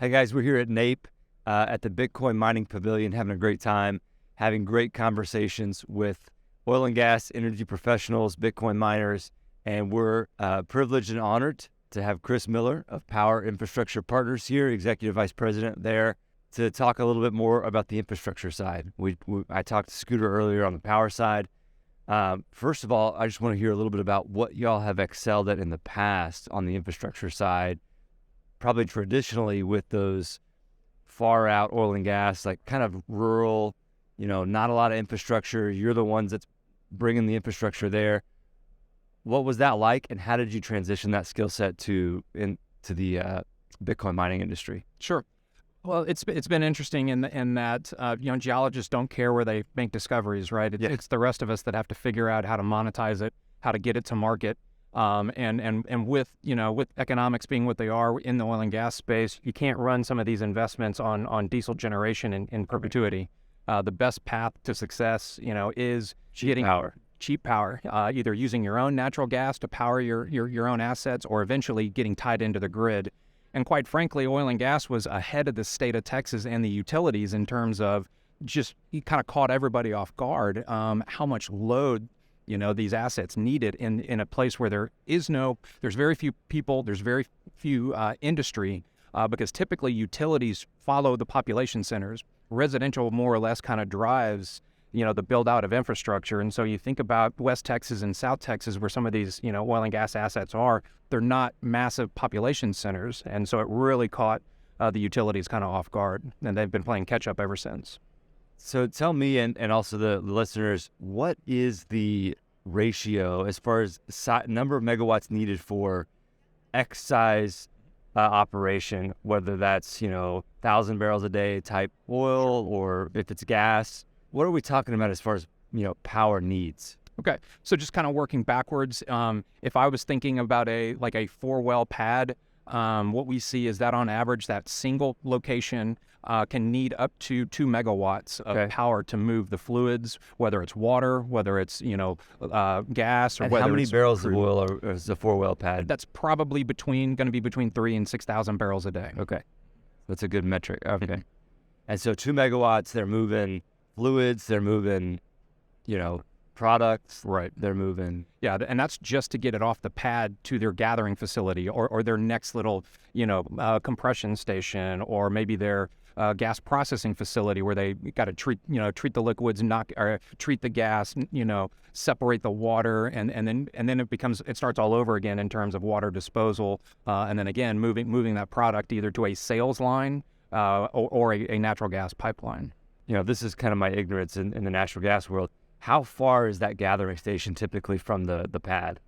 Hey guys, we're here at NAPE at the Bitcoin Mining Pavilion, having a great time, having great conversations with oil and gas energy professionals, Bitcoin miners, and we're privileged and honored to have Chris Miller of Power Infrastructure Partners here, Executive Vice President there, to talk a little bit more about the infrastructure side. I talked to Scooter earlier on the power side. First of all, I just want to hear a little bit about what y'all have excelled at in the past on the infrastructure side, probably traditionally with those far out oil and gas, like kind of rural, not a lot of infrastructure. You're the ones that's bringing the infrastructure there. What was that like, and how did you transition that skill set into the Bitcoin mining industry? Sure. Well, it's been interesting in that geologists don't care where they make discoveries, right? It's the rest of us that have to figure out how to monetize it, how to get it to market. And with economics being what they are in the oil and gas space, you can't run some of these investments on diesel generation in perpetuity. The best path to success, is cheap power, either using your own natural gas to power your own assets, or eventually getting tied into the grid. And quite frankly, oil and gas was ahead of the state of Texas and the utilities in terms of just, he kind of caught everybody off guard, how much load these assets needed in a place where there's very few people, there's very few industry, because typically utilities follow the population centers. Residential more or less kind of drives the build out of infrastructure. And so you think about West Texas and South Texas, where some of these oil and gas assets are, they're not massive population centers. And so it really caught the utilities kind of off guard, and they've been playing catch up ever since. So tell me and also the listeners, what is the ratio as far as number of megawatts needed for X size operation, whether that's 1,000 barrels a day type oil, or if it's gas? What are we talking about as far as power needs? Okay, so just kind of working backwards. If I was thinking about a 4-well pad, what we see is that on average, that single location can need up to 2 megawatts of power to move the fluids, whether it's water, whether it's gas, or and whether how many it's barrels crude. of oil is a 4-well pad? That's probably going to be between 3,000 and 6,000 barrels a day. Okay, that's a good metric. Okay, and so 2 megawatts, they're moving fluids, they're moving, products, right? They're moving. Yeah, and that's just to get it off the pad to their gathering facility or their next little, compression station, or maybe their gas processing facility where they got to treat the liquids, treat the gas, separate the water, and then it starts all over again in terms of water disposal, and then again moving that product either to a sales line or a natural gas pipeline. This is kind of my ignorance in the natural gas world. How far is that gathering station typically from the pad?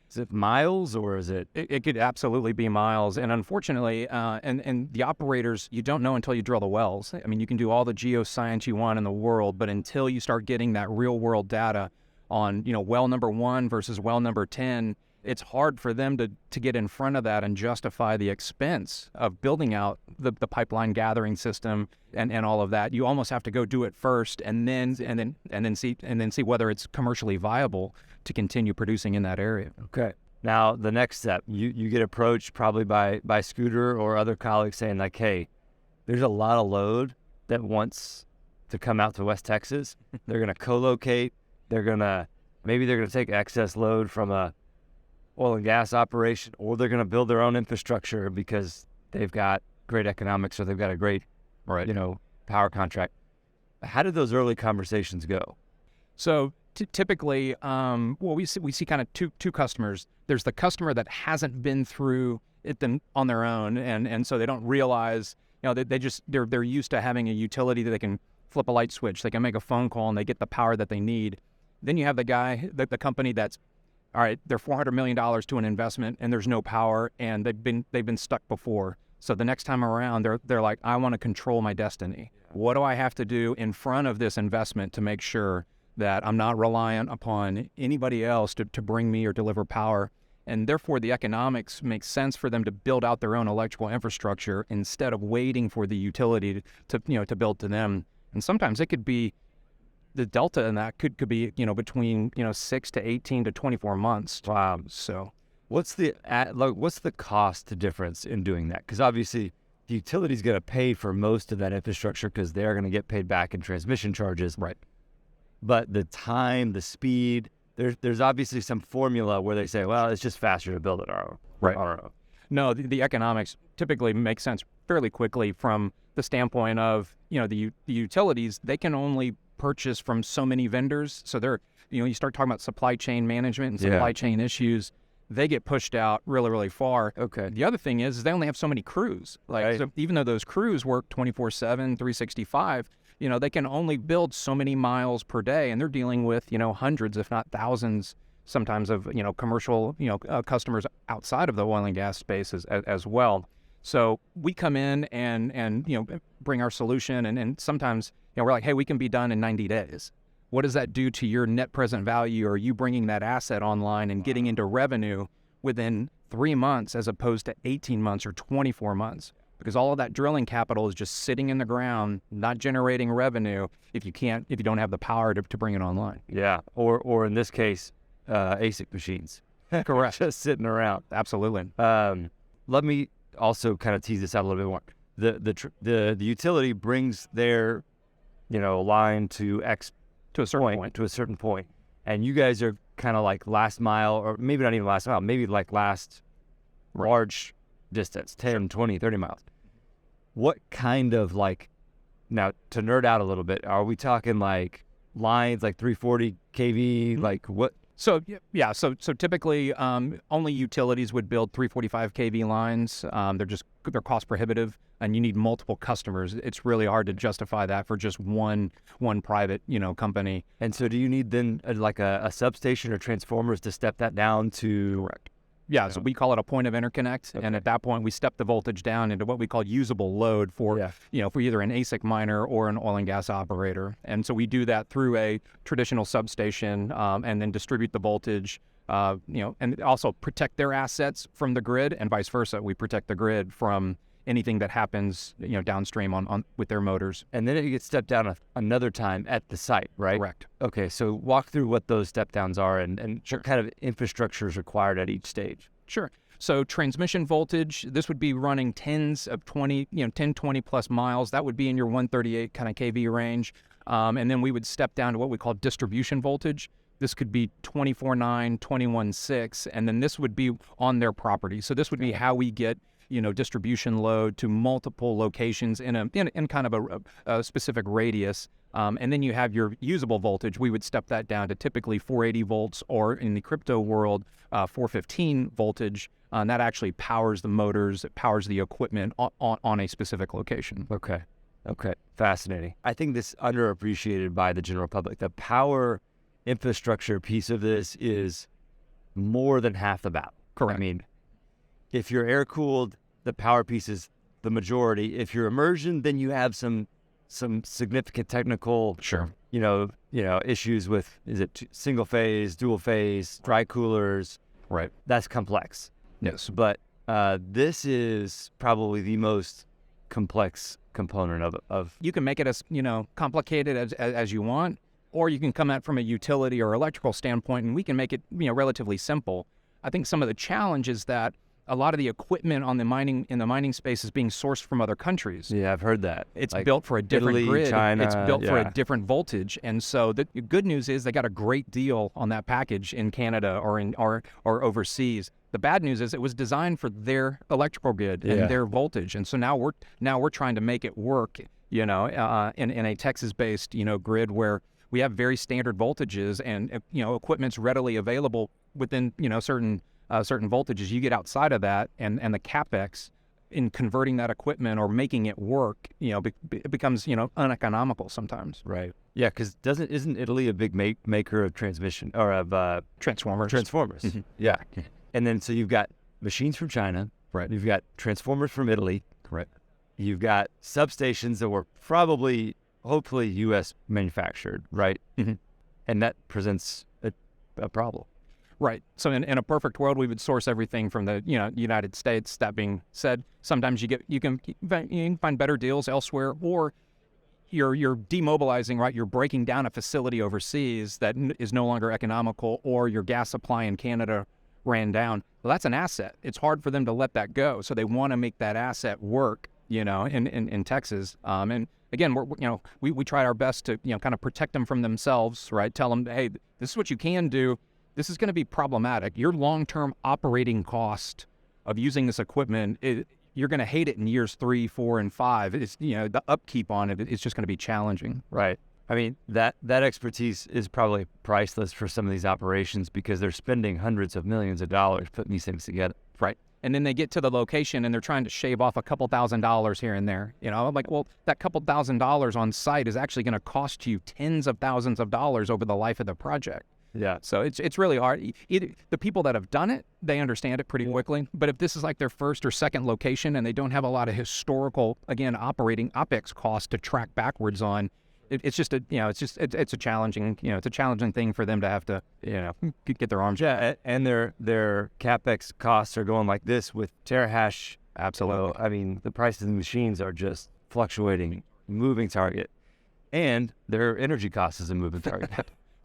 Is it miles, or is it? It could absolutely be miles. And unfortunately, and the operators, you don't know until you drill the wells. I mean, you can do all the geoscience you want in the world, but until you start getting that real world data on, well number 1 versus well number 10, it's hard for them to get in front of that and justify the expense of building out the pipeline gathering system and all of that. You almost have to go do it first and then see whether it's commercially viable to continue producing in that area. Okay. Now the next step, you get approached probably by Scooter or other colleagues saying like, hey, there's a lot of load that wants to come out to West Texas. They're gonna co-locate. Maybe they're gonna take excess load from a oil and gas operation, or they're going to build their own infrastructure because they've got great economics, or they've got a great, power contract. How did those early conversations go? So typically, we see kind of two customers. There's the customer that hasn't been through it on their own, and so they don't realize, they're used to having a utility that they can flip a light switch, they can make a phone call, and they get the power that they need. Then you have the company that's, all right, they're $400 million to an investment, and there's no power, and they've been stuck before. So the next time around, they're like, I want to control my destiny. What do I have to do in front of this investment to make sure that I'm not reliant upon anybody else to bring me or deliver power? And therefore, the economics makes sense for them to build out their own electrical infrastructure instead of waiting for the utility to build to them. And sometimes it could be the delta in that could be between 6 to 18 to 24 months. So what's the cost difference in doing that? Because obviously, if the utility's going to pay for most of that infrastructure because they're going to get paid back in transmission charges. Right. But the time, the speed, there's obviously some formula where they say, well, it's just faster to build it on our own. No, the economics typically make sense fairly quickly from the standpoint of, the utilities, they can only purchase from so many vendors. So they're, you start talking about supply chain management and supply chain issues, they get pushed out really, really far. Okay. The other thing is they only have so many crews. So even though those crews work 24/7, 365, they can only build so many miles per day, and they're dealing with, hundreds, if not thousands, sometimes of, commercial, customers outside of the oil and gas space as well. So we come in and bring our solution, and sometimes, we're like, hey, we can be done in 90 days. What does that do to your net present value? Or you bringing that asset online and getting into revenue within 3 months as opposed to 18 months or 24 months? Because all of that drilling capital is just sitting in the ground, not generating revenue if you don't have the power to bring it online. Yeah. Or in this case, ASIC machines. Correct. Just sitting around. Absolutely. Let me also kind of tease this out a little bit more. The utility brings their, line to a certain point, and you guys are kind of like last mile, or maybe not even last mile, maybe like last large distance, 10, 20, 30 miles. What kind of now to nerd out a little bit, are we talking like lines like 340 kV, like what? So typically only utilities would build 345 kV lines. They're cost prohibitive, and you need multiple customers. It's really hard to justify that for just one private company. And so do you need then a substation or transformers to step that down to? Correct. Yeah, so we call it a point of interconnect, and at that point we step the voltage down into what we call usable load for for either an ASIC miner or an oil and gas operator. And so we do that through a traditional substation, and then distribute the voltage, and also protect their assets from the grid, and vice versa. We protect the grid from anything that happens downstream on with their motors. And then it gets stepped down another time at the site, right? Correct. Okay, so walk through what those step downs are and what kind of infrastructure is required at each stage. Sure. So transmission voltage, this would be running tens of 20, 10, 20 plus miles. That would be in your 138 kind of kV range. And then we would step down to what we call distribution voltage. This could be 24/9, 21/6, and then this would be on their property. So this would be how we get distribution load to multiple locations in kind of a specific radius. And then you have your usable voltage. We would step that down to typically 480 volts, or in the crypto world, 415 voltage. And that actually powers the motors, it powers the equipment on a specific location. Okay. Fascinating. I think this is underappreciated by the general public. The power infrastructure piece of this is more than half the battle. Correct. I mean, if you're air-cooled, the power piece is the majority. If you're immersion, then you have some significant technical, issues with, is it single phase, dual phase, dry coolers? Right. That's complex. Yes. But this is probably the most complex component of. You can make it as complicated as you want, or you can come at from a utility or electrical standpoint, and we can make it relatively simple. I think some of the challenge is that a lot of the equipment in the mining space is being sourced from other countries. Yeah, I've heard that. It's built for a different Italy, grid. China, it's built for a different voltage. And so the good news is they got a great deal on that package in Canada or overseas. The bad news is it was designed for their electrical grid and their voltage. And so now we're trying to make it work, in a Texas-based, grid where we have very standard voltages and equipment's readily available within certain voltages. You get outside of that, and the capex in converting that equipment or making it work, it becomes uneconomical sometimes. Right. Yeah, because isn't Italy a big maker of transmission or of transformers? Transformers. Mm-hmm. Yeah. And then so you've got machines from China. Right. You've got transformers from Italy. Correct. You've got substations that were hopefully U.S. manufactured, right? Mm-hmm. And that presents a problem. Right. So in a perfect world, we would source everything from the United States. That being said, sometimes you can find better deals elsewhere, or you're demobilizing, right? You're breaking down a facility overseas that is no longer economical, or your gas supply in Canada ran down. Well, that's an asset. It's hard for them to let that go. So they want to make that asset work, in Texas. And again, we try our best to, kind of protect them from themselves, right? Tell them, hey, this is what you can do. This is going to be problematic. Your long-term operating cost of using this equipment, you're going to hate it in years 3, 4, and 5. It's, the upkeep on it, it's just going to be challenging. Right. I mean, that expertise is probably priceless for some of these operations because they're spending hundreds of millions of dollars putting these things together. Right. And then they get to the location and they're trying to shave off a couple $1,000s here and there. I'm like, well, that couple $1,000s on site is actually going to cost you tens of thousands of dollars over the life of the project. Yeah. So it's really hard. The people that have done it, they understand it pretty quickly. But if this is like their first or second location and they don't have a lot of historical, again, operating OpEx costs to track backwards on, it's just a challenging, it's a challenging thing for them to have to, get their arms. Yeah, and their CapEx costs are going like this with terahash. Absolutely. I mean, the prices of the machines are just fluctuating, moving target, and their energy cost is a moving target.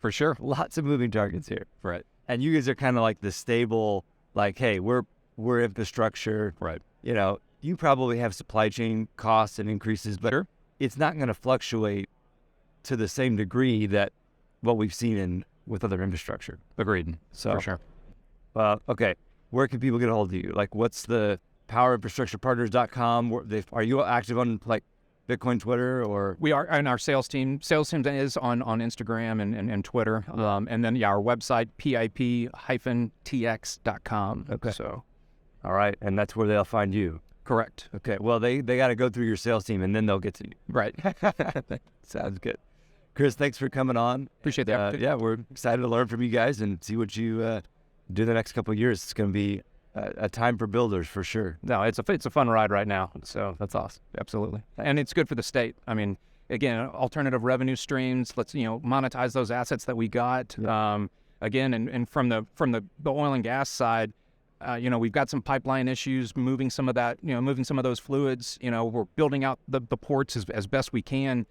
For sure. Lots of moving targets here. Right. And you guys are kind of like the stable, like, hey, we're infrastructure. Right. You probably have supply chain costs and increases, but it's not going to fluctuate to the same degree that what we've seen with other infrastructure. Agreed. So, for sure. Okay. Where can people get a hold of you? Like, what's the powerinfrastructurepartners.com? Are you active on like Bitcoin Twitter or? We are, and our sales team is on Instagram and Twitter. And then, our website, pip-tx.com. Okay. So, all right. And that's where they'll find you. Correct. Okay. Well, they got to go through your sales team and then they'll get to you. Right. Sounds good. Chris, thanks for coming on. Appreciate that. Yeah, we're excited to learn from you guys and see what you do the next couple of years. It's going to be a time for builders for sure. No, it's a fun ride right now. So that's awesome. Absolutely. And it's good for the state. I mean, again, alternative revenue streams. Let's, monetize those assets that we got. Yeah. Again, and from the oil and gas side, we've got some pipeline issues, moving some of those fluids. We're building out the ports as best we can.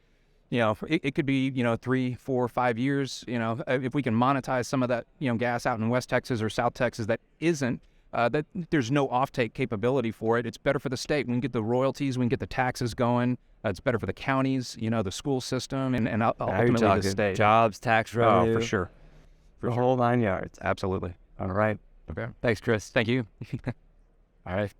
It could be, 3, 4, 5 years, if we can monetize some of that, gas out in West Texas or South Texas that isn't, that there's no offtake capability for it. It's better for the state. We can get the royalties, we can get the taxes going. It's better for the counties, the school system, and ultimately the state. Jobs, tax revenue. Oh, for sure. The whole 9 yards. Absolutely. All right. Okay. Thanks, Chris. Thank you. All right.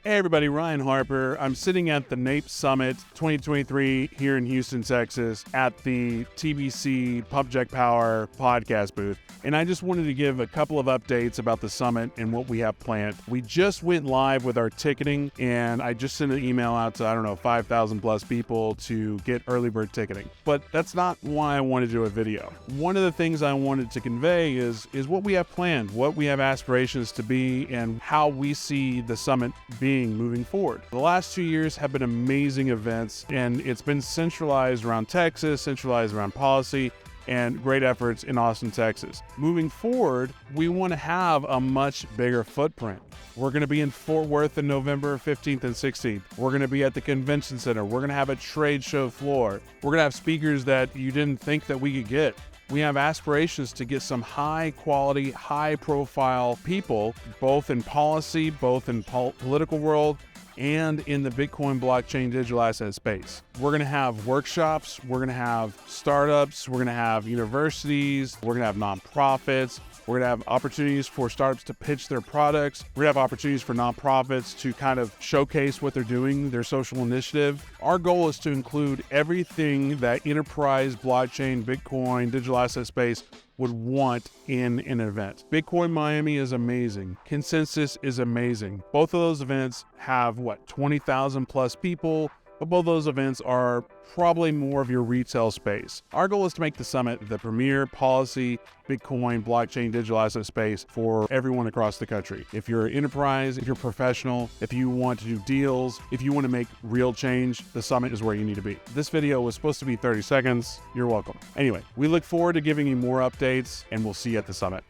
Hey everybody, Ryan Harper. I'm sitting at the NAPE Summit 2023 here in Houston, Texas at the TBC Pubject Power podcast booth. And I just wanted to give a couple of updates about the summit and what we have planned. We just went live with our ticketing and I just sent an email out to, 5,000 plus people to get early bird ticketing. But that's not why I wanted to do a video. One of the things I wanted to convey is what we have planned, what we have aspirations to be, and how we see the summit being moving forward. The last 2 years have been amazing events, and it's been centralized around Texas, centralized around policy, and great efforts in Austin, Texas. Moving forward, we want to have a much bigger footprint. We're going to be in Fort Worth in November 15th and 16th. We're going to be at the convention center. We're going to have a trade show floor. We're going to have speakers that you didn't think that we could get. We have aspirations to get some high quality, high profile people, both in policy, both in political world, and in the Bitcoin blockchain digital asset space. We're going to have workshops, we're going to have startups, we're going to have universities, we're going to have nonprofits. We're going to have opportunities for startups to pitch their products. We're going to have opportunities for nonprofits to kind of showcase what they're doing, their social initiative. Our goal is to include everything that enterprise, blockchain, Bitcoin, digital asset space would want in an event. Bitcoin Miami is amazing. Consensus is amazing. Both of those events have 20,000 plus people, but both those events are probably more of your retail space. Our goal is to make the summit the premier policy, Bitcoin, blockchain, digital asset space for everyone across the country. If you're an enterprise, if you're professional, if you want to do deals, if you want to make real change, the summit is where you need to be. This video was supposed to be 30 seconds. You're welcome. Anyway, we look forward to giving you more updates, and we'll see you at the summit.